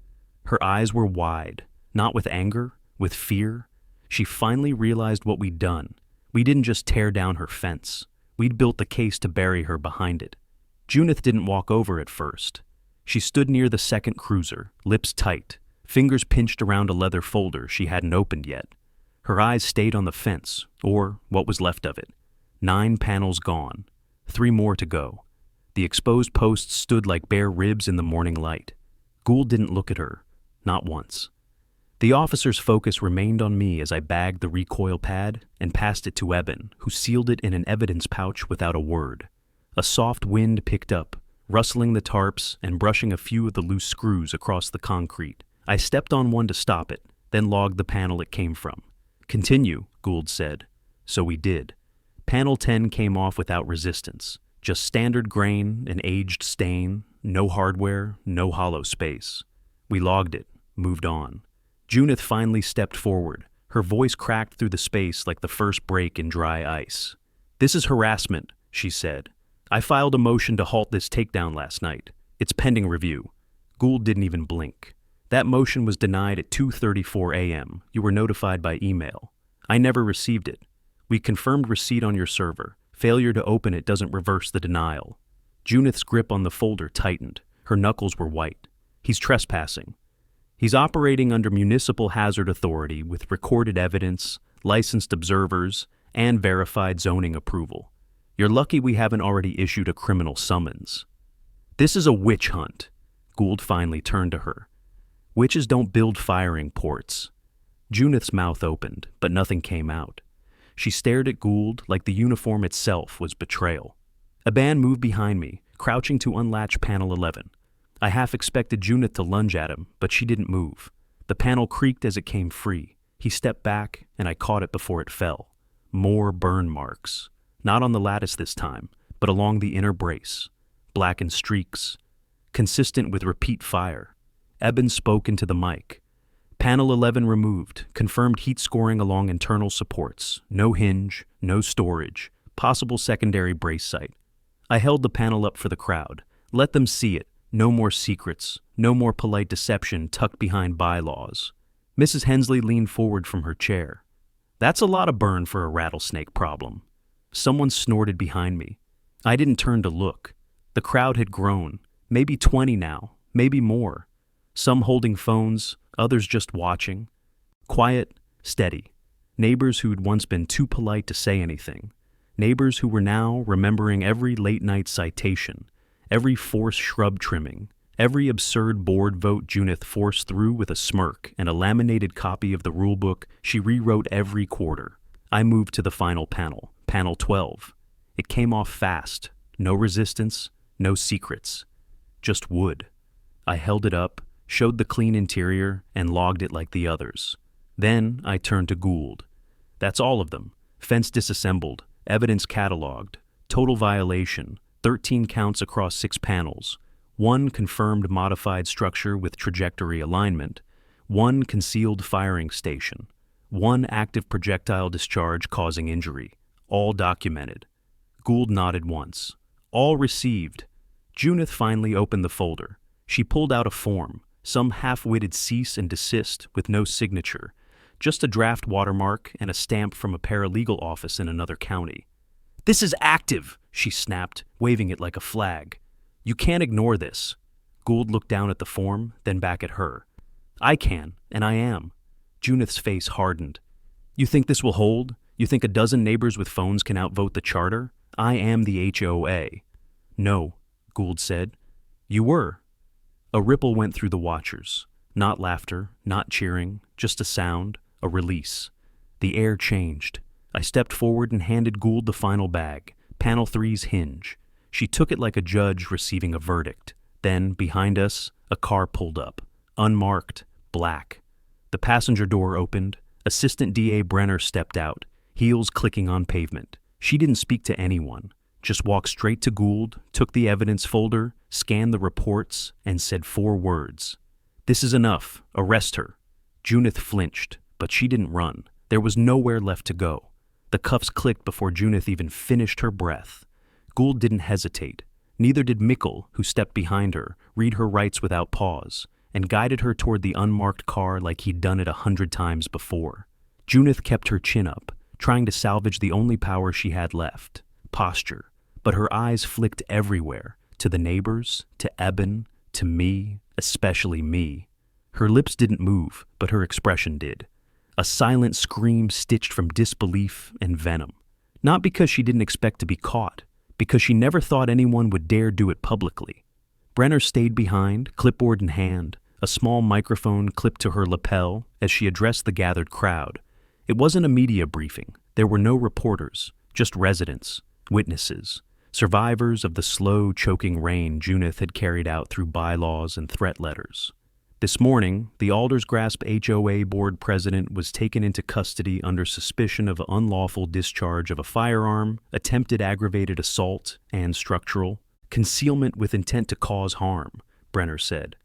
were wide, not with anger, with fear. She finally realized what we'd done. We didn't just tear down her fence. We'd built the case to bury her behind it. Junith didn't walk over at first. She stood near the second cruiser, lips tight, fingers pinched around a leather folder she hadn't opened yet. Her eyes stayed on the fence, or what was left of it. 9 panels gone, 3 more to go. The exposed posts stood like bare ribs in the morning light. Gould didn't look at her, not once. The officer's focus remained on me as I bagged the recoil pad and passed it to Eben, who sealed it in an evidence pouch without a word. A soft wind picked up, rustling the tarps and brushing a few of the loose screws across the concrete. I stepped on one to stop it, then logged the panel it came from. "Continue," Gould said. So we did. Panel 10 came off without resistance. Just standard grain, an aged stain, no hardware, no hollow space. We logged it, moved on. Junith finally stepped forward. Her voice cracked through the space like the first break in dry ice. "This is harassment," she said. "I filed a motion to halt this takedown last night. It's pending review." Gould didn't even blink. "That motion was denied at 2:34 a.m. You were notified by email. I never received it. We confirmed receipt on your server. Failure to open it doesn't reverse the denial." Junith's grip on the folder tightened. Her knuckles were white. "He's trespassing. He's operating under municipal hazard authority with recorded evidence, licensed observers, and verified zoning approval. You're lucky we haven't already issued a criminal summons." "This is a witch hunt." Gould finally turned to her. "Witches don't build firing ports." Junith's mouth opened, but nothing came out. She stared at Gould like the uniform itself was betrayal. Aban moved behind me, crouching to unlatch panel 11. I half expected Junith to lunge at him, but she didn't move. The panel creaked as it came free. He stepped back, and I caught it before it fell. More burn marks. Not on the lattice this time, but along the inner brace. Blackened streaks. Consistent with repeat fire. Eben spoke into the mic. "Panel 11 removed. Confirmed heat scoring along internal supports. No hinge, no storage. Possible secondary brace site." I held the panel up for the crowd. Let them see it. No more secrets. No more polite deception tucked behind bylaws. Mrs. Hensley leaned forward from her chair. "That's a lot of burn for a rattlesnake problem." Someone snorted behind me. I didn't turn to look. The crowd had grown. Maybe 20 now. Maybe more. Some holding phones, others just watching. Quiet, steady. Neighbors who'd once been too polite to say anything. Neighbors who were now remembering every late-night citation, every forced shrub trimming, every absurd board vote Junith forced through with a smirk and a laminated copy of the rulebook she rewrote every quarter. I moved to the final panel, panel 12. It came off fast. No resistance, no secrets. Just wood. I held it up, showed the clean interior, and logged it like the others. Then I turned to Gould. "That's all of them. Fence disassembled, evidence cataloged, total violation, 13 counts across 6 panels, 1 confirmed modified structure with trajectory alignment, 1 concealed firing station, 1 active projectile discharge causing injury, all documented." Gould nodded once. "All received." Junith finally opened the folder. She pulled out a form, some half-witted cease and desist with no signature, just a draft watermark and a stamp from a paralegal office in another county. "This is active," she snapped, waving it like a flag. "You can't ignore this." Gould looked down at the form, then back at her. "I can, and I am." Junith's face hardened. "You think this will hold? You think a dozen neighbors with phones can outvote the charter? I am the HOA. "No," Gould said. "You were." A ripple went through the watchers. Not laughter, not cheering, just a sound, a release. The air changed. I stepped forward and handed Gould the final bag, panel 3's hinge. She took it like a judge receiving a verdict. Then, behind us, a car pulled up. Unmarked, black. The passenger door opened. Assistant DA Brenner stepped out, heels clicking on pavement. She didn't speak to anyone. Just walked straight to Gould, took the evidence folder, scanned the reports, and said 4 words. "This is enough. Arrest her." Junith flinched, but she didn't run. There was nowhere left to go. The cuffs clicked before Junith even finished her breath. Gould didn't hesitate. Neither did Mikkel, who stepped behind her, read her rights without pause, and guided her toward the unmarked car like he'd done it 100 times before. Junith kept her chin up, trying to salvage the only power she had left, posture, but her eyes flicked everywhere, to the neighbors, to Eben, to me, especially me. Her lips didn't move, but her expression did. A silent scream stitched from disbelief and venom. Not because she didn't expect to be caught, because she never thought anyone would dare do it publicly. Brenner stayed behind, clipboard in hand, a small microphone clipped to her lapel as she addressed the gathered crowd. It wasn't a media briefing. There were no reporters, just residents, witnesses, survivors of the slow, choking reign Junith had carried out through bylaws and threat letters. This morning, the Aldersgrasp HOA board president was taken into custody under suspicion of unlawful discharge of a firearm, attempted aggravated assault, and structural concealment with intent to cause harm, Brenner said.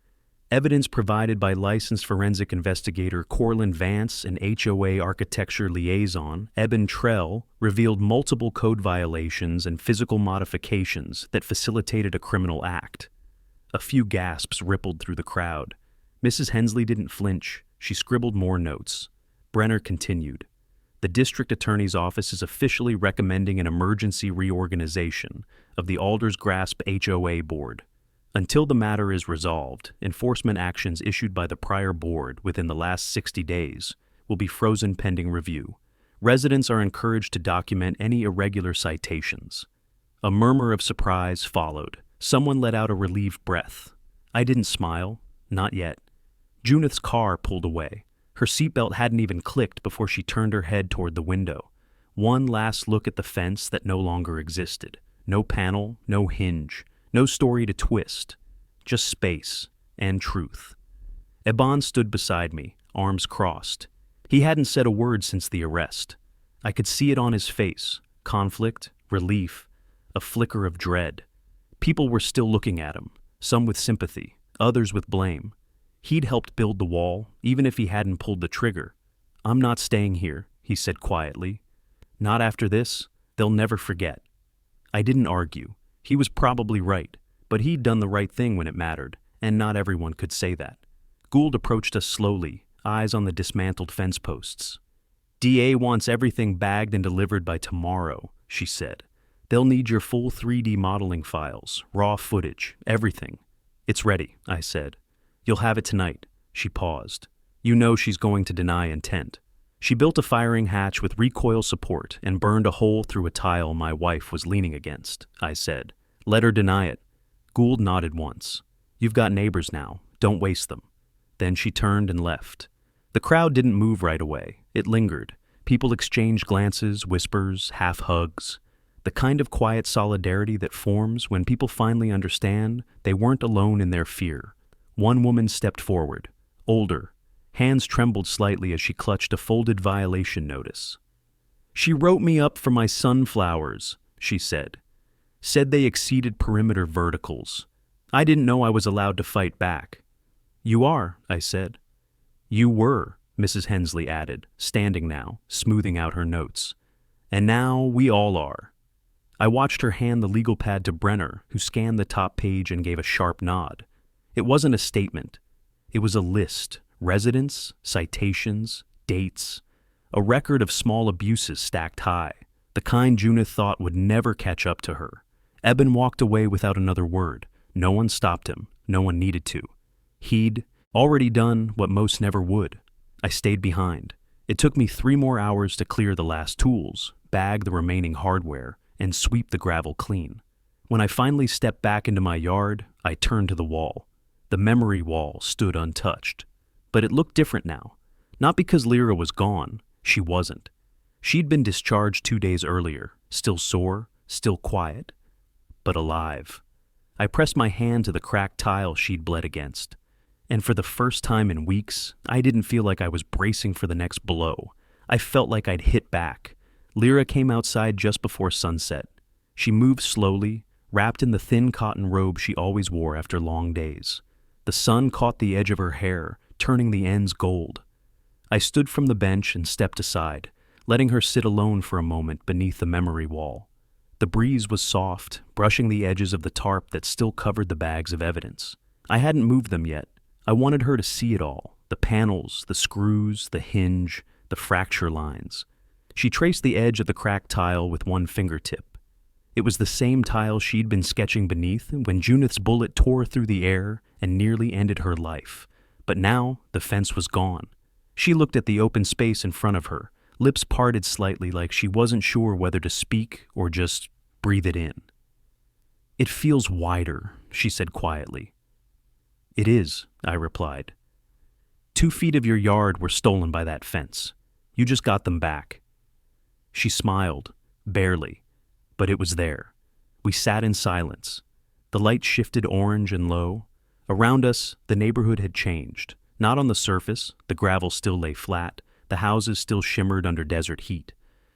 Evidence provided by licensed forensic investigator Corlin Vance and HOA architecture liaison Eben Trell revealed multiple code violations and physical modifications that facilitated a criminal act. A few gasps rippled through the crowd. Mrs. Hensley didn't flinch. She scribbled more notes. Brenner continued. The district attorney's office is officially recommending an emergency reorganization of the Aldersgrasp HOA board. Until the matter is resolved, enforcement actions issued by the prior board within the last 60 days will be frozen pending review. Residents are encouraged to document any irregular citations. A murmur of surprise followed. Someone let out a relieved breath. I didn't smile. Not yet. Junith's car pulled away. Her seatbelt hadn't even clicked before she turned her head toward the window. One last look at the fence that no longer existed. No panel, no hinge, no story to twist. Just space and truth. Eban stood beside me, arms crossed. He hadn't said a word since the arrest. I could see it on his face. Conflict, relief, a flicker of dread. People were still looking at him, some with sympathy, others with blame. He'd helped build the wall, even if he hadn't pulled the trigger. I'm not staying here, he said quietly. Not after this. They'll never forget. I didn't argue. He was probably right, but he'd done the right thing when it mattered, and not everyone could say that. Gould approached us slowly, eyes on the dismantled fence posts. DA wants everything bagged and delivered by tomorrow, she said. They'll need your full 3D modeling files, raw footage, everything. It's ready, I said. You'll have it tonight. She paused. You know she's going to deny intent. She built a firing hatch with recoil support and burned a hole through a tile my wife was leaning against, I said. Let her deny it. Gould nodded once. You've got neighbors now. Don't waste them. Then she turned and left. The crowd didn't move right away. It lingered. People exchanged glances, whispers, half hugs. The kind of quiet solidarity that forms when people finally understand they weren't alone in their fear. One woman stepped forward, older. Hands trembled slightly as she clutched a folded violation notice. She wrote me up for my sunflowers, she said. Said they exceeded perimeter verticals. I didn't know I was allowed to fight back. You are, I said. You were, Mrs. Hensley added, standing now, smoothing out her notes. And now we all are. I watched her hand the legal pad to Brenner, who scanned the top page and gave a sharp nod. It wasn't a statement. It was a list. Residents, citations, dates. A record of small abuses stacked high. The kind Junith thought would never catch up to her. Eben walked away without another word. No one stopped him. No one needed to. He'd already done what most never would. I stayed behind. It took me 3 more hours to clear the last tools, bag the remaining hardware, and sweep the gravel clean. When I finally stepped back into my yard, I turned to the wall. The memory wall stood untouched. But it looked different now. Not because Lyra was gone. She wasn't. She'd been discharged 2 days earlier, still sore, still quiet, but alive. I pressed my hand to the cracked tile she'd bled against. And for the first time in weeks, I didn't feel like I was bracing for the next blow. I felt like I'd hit back. Lyra came outside just before sunset. She moved slowly, wrapped in the thin cotton robe she always wore after long days. The sun caught the edge of her hair, turning the ends gold. I stood from the bench and stepped aside, letting her sit alone for a moment beneath the memory wall. The breeze was soft, brushing the edges of the tarp that still covered the bags of evidence. I hadn't moved them yet. I wanted her to see it all, the panels, the screws, the hinge, the fracture lines. She traced the edge of the cracked tile with one fingertip. It was the same tile she'd been sketching beneath when Junith's bullet tore through the air and nearly ended her life. But now the fence was gone. She looked at the open space in front of her, lips parted slightly like she wasn't sure whether to speak or just breathe it in. "It feels wider," she said quietly. "It is," I replied. 2 feet of your yard were stolen by that fence. You just got them back." She smiled, barely, but it was there. We sat in silence. The light shifted orange and low. Around us, the neighborhood had changed. Not on the surface, the gravel still lay flat, the houses still shimmered under desert heat.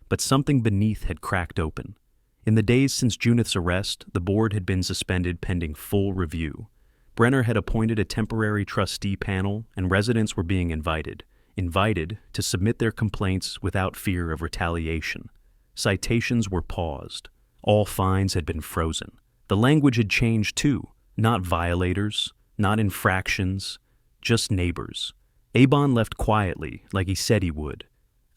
But something beneath had cracked open. In the days since Junith's arrest, the board had been suspended pending full review. Brenner had appointed a temporary trustee panel, and residents were being invited to submit their complaints without fear of retaliation. Citations were paused. All fines had been frozen. The language had changed too. Not violators, not infractions, just neighbors. Avon left quietly, like he said he would.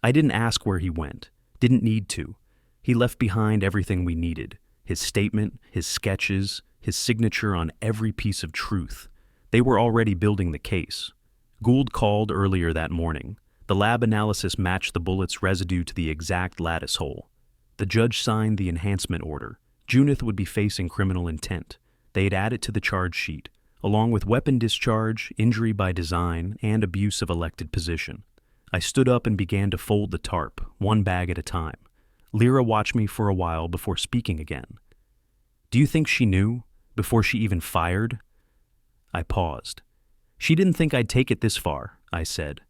I didn't ask where he went, didn't need to. He left behind everything we needed: his statement, his sketches, his signature on every piece of truth. They were already building the case. Gould called earlier that morning. The lab analysis matched the bullet's residue to the exact lattice hole. The judge signed the enhancement order. Junith would be facing criminal intent. They had added to the charge sheet, along with weapon discharge, injury by design, and abuse of elected position. I stood up and began to fold the tarp, one bag at a time. Lyra watched me for a while before speaking again. "Do you think she knew, before she even fired?" I paused. "She didn't think I'd take it this far," I said.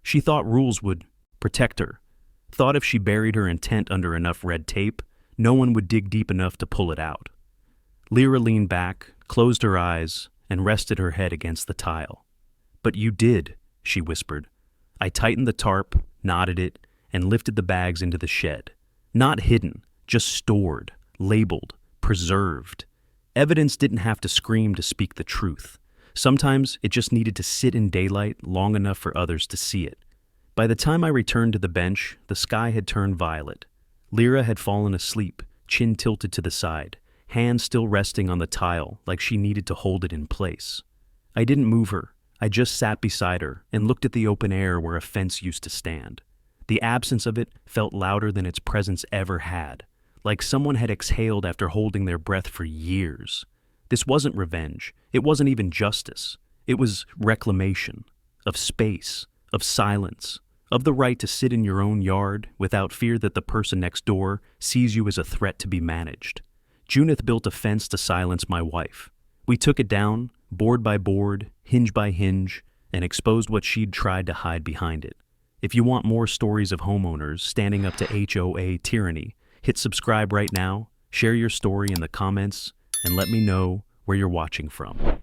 "She thought rules would protect her. Thought if she buried her intent under enough red tape, no one would dig deep enough to pull it out." Lyra leaned back, closed her eyes, and rested her head against the tile. "But you did," she whispered. I tightened the tarp, knotted it, and lifted the bags into the shed. Not hidden, just stored, labeled, preserved. Evidence didn't have to scream to speak the truth. Sometimes it just needed to sit in daylight long enough for others to see it. By the time I returned to the bench, the sky had turned violet. Lyra had fallen asleep, chin tilted to the side, hand still resting on the tile like she needed to hold it in place. I didn't move her. I just sat beside her and looked at the open air where a fence used to stand. The absence of it felt louder than its presence ever had, like someone had exhaled after holding their breath for years. This wasn't revenge. It wasn't even justice. It was reclamation of space, of silence, of the right to sit in your own yard without fear that the person next door sees you as a threat to be managed. Junith built a fence to silence my wife. We took it down, board by board, hinge by hinge, and exposed what she'd tried to hide behind it. If you want more stories of homeowners standing up to HOA tyranny, hit subscribe right now, share your story in the comments, and let me know where you're watching from.